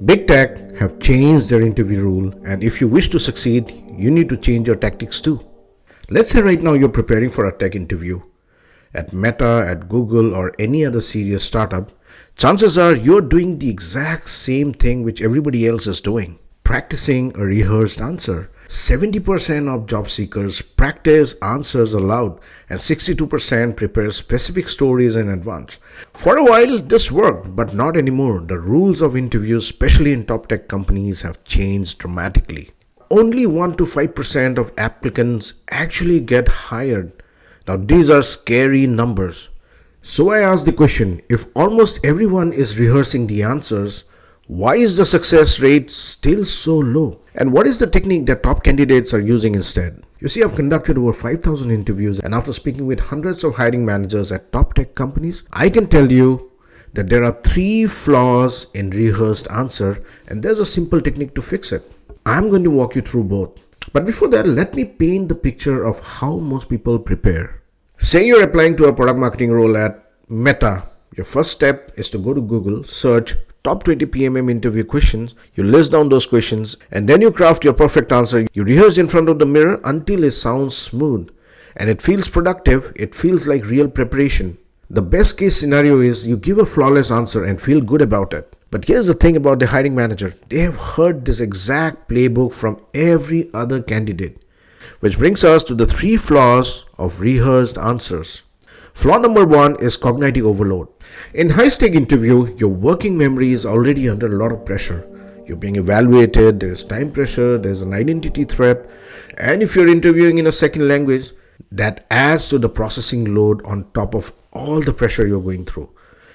Big tech have changed their interview rule, and if you wish to succeed, you need to change your tactics too. Let's say right now you're preparing for a tech interview at Meta, at Google, or any other serious startup. Chances are you're doing the exact same thing which everybody else is doing, practicing a rehearsed answer. 70% of job seekers practice answers aloud, and 62% prepare specific stories in advance. For a while, this worked, but not anymore. The rules of interviews, especially in top tech companies, have changed dramatically. Only 1 to 5% of applicants actually get hired. Now, these are scary numbers. So I asked the question, if almost everyone is rehearsing the answers, why is the success rate still so low? And what is the technique that top candidates are using instead? You see, I've conducted over 5,000 interviews, and after speaking with hundreds of hiring managers at top tech companies, I can tell you that there are 3 flaws in rehearsed answer, and there's a simple technique to fix it. I'm going to walk you through both. But before that, let me paint the picture of how most people prepare. Say you're applying to a product marketing role at Meta. Your first step is to go to Google, search top 20 PMM interview questions. You list down those questions, and then you craft your perfect answer. You rehearse in front of the mirror until it sounds smooth and it feels productive. It feels like real preparation. The best case scenario is you give a flawless answer and feel good about it. But here's the thing about the hiring manager. They have heard this exact playbook from every other candidate. Which brings us to the 3 flaws of rehearsed answers. Flaw number 1 is cognitive overload. In high-stake interview, your working memory is already under a lot of pressure. You're being evaluated, there's time pressure, there's an identity threat, and if you're interviewing in a second language, that adds to the processing load on top of all the pressure you're going through.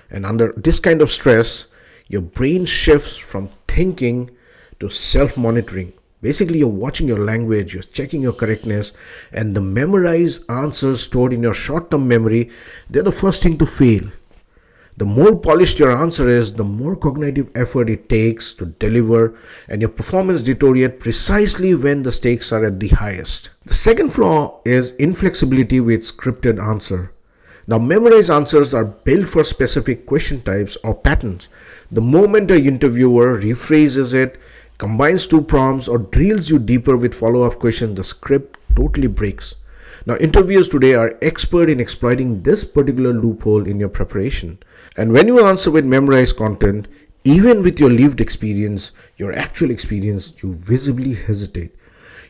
And under this kind of stress, your brain shifts from thinking to self-monitoring. Basically, you're watching your language, you're checking your correctness, and the memorized answers stored in your short-term memory, they're the first thing to fail. The more polished your answer is, the more cognitive effort it takes to deliver, and your performance deteriorates precisely when the stakes are at the highest. The second flaw is inflexibility with scripted answer. Now, memorized answers are built for specific question types or patterns. The moment an interviewer rephrases it, combines 2 prompts, or drills you deeper with follow-up questions, the script totally breaks. Now, interviewers today are expert in exploiting this particular loophole in your preparation. And when you answer with memorized content, even with your lived experience, your actual experience, you visibly hesitate.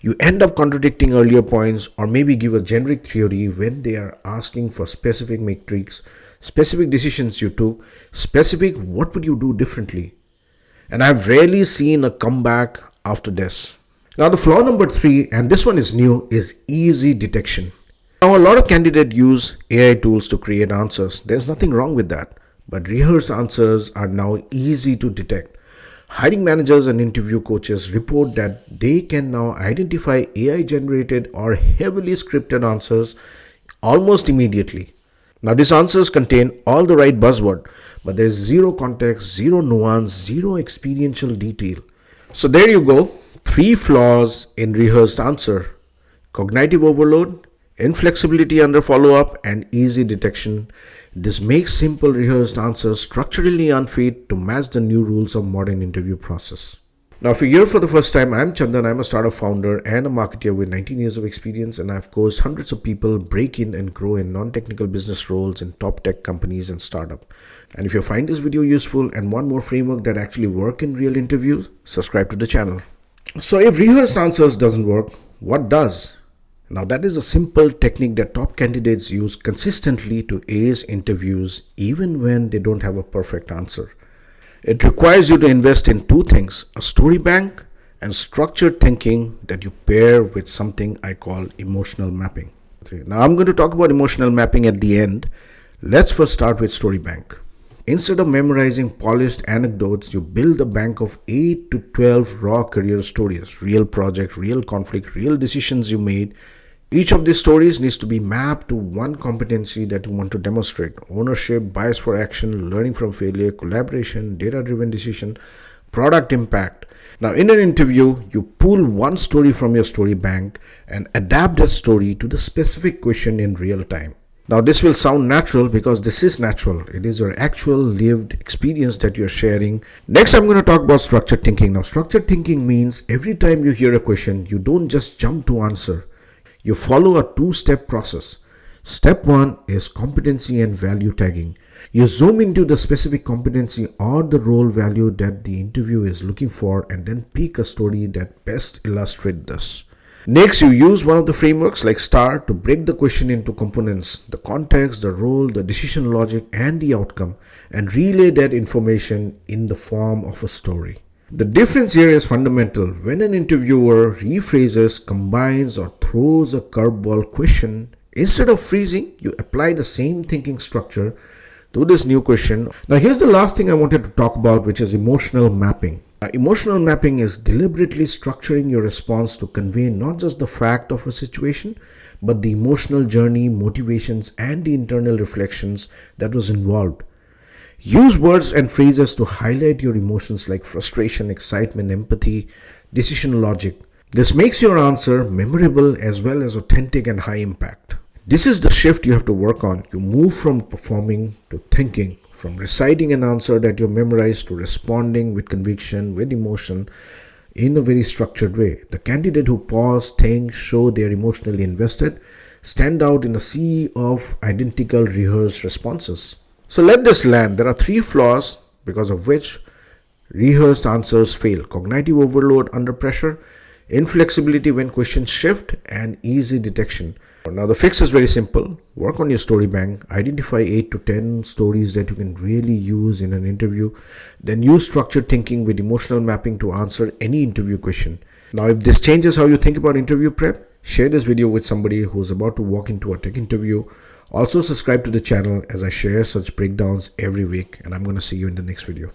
You end up contradicting earlier points or maybe give a generic theory when they are asking for specific metrics, specific decisions you took, specific what would you do differently. And I've rarely seen a comeback after this. Now the flaw number 3, and this one is new, is easy detection. Now a lot of candidates use AI tools to create answers. There's nothing wrong with that. But rehearsed answers are now easy to detect. Hiring managers and interview coaches report that they can now identify AI-generated or heavily scripted answers almost immediately. Now these answers contain all the right buzzword, but there's zero context, zero nuance, zero experiential detail. So there you go, 3 flaws in rehearsed answer: cognitive overload, inflexibility under follow-up, and easy detection. This makes simple rehearsed answers structurally unfit to match the new rules of modern interview process. Now, if you're here for the first time, I'm Chandan. I'm a startup founder and a marketer with 19 years of experience, and I've coached hundreds of people break in and grow in non-technical business roles in top tech companies and startup. And if you find this video useful and want more framework that actually work in real interviews, subscribe to the channel. So if rehearsed answers doesn't work, what does? Now that is a simple technique that top candidates use consistently to ace interviews even when they don't have a perfect answer. It requires you to invest in 2 things, a story bank and structured thinking that you pair with something I call emotional mapping. Now I'm going to talk about emotional mapping at the end. Let's first start with story bank. Instead of memorizing polished anecdotes, you build a bank of 8 to 12 raw career stories, real project, real conflict, real decisions you made. Each of these stories needs to be mapped to one competency that you want to demonstrate: ownership, bias for action, learning from failure, collaboration, data-driven decision, product impact. Now, in an interview, you pull one story from your story bank and adapt that story to the specific question in real time. Now, this will sound natural because this is natural. It is your actual lived experience that you're sharing. Next, I'm going to talk about structured thinking. Now, structured thinking means every time you hear a question, you don't just jump to answer. You follow a two-step process. Step 1 is competency and value tagging. You zoom into the specific competency or the role value that the interview is looking for and then pick a story that best illustrates this. Next, you use one of the frameworks like STAR to break the question into components: the context, the role, the decision logic, and the outcome, and relay that information in the form of a story. The difference here is fundamental. When an interviewer rephrases, combines, or throws a curveball question, instead of freezing, you apply the same thinking structure to this new question. Now, here's the last thing I wanted to talk about, which is emotional mapping. Emotional mapping is deliberately structuring your response to convey not just the fact of a situation, but the emotional journey, motivations, and the internal reflections that was involved. Use words and phrases to highlight your emotions like frustration, excitement, empathy, decision logic. This makes your answer memorable as well as authentic and high impact. This is the shift you have to work on. You move from performing to thinking, from reciting an answer that you memorized to responding with conviction, with emotion, in a very structured way. The candidate who pause, think, show they are emotionally invested, stand out in a sea of identical rehearsed responses. So let this land. There are 3 flaws because of which rehearsed answers fail: cognitive overload under pressure, inflexibility when questions shift, and easy detection. Now, the fix is very simple. Work on your story bank. Identify 8 to 10 stories that you can really use in an interview. Then use structured thinking with emotional mapping to answer any interview question. Now, if this changes how you think about interview prep, share this video with somebody who is about to walk into a tech interview. Also, subscribe to the channel as I share such breakdowns every week. And I'm going to see you in the next video.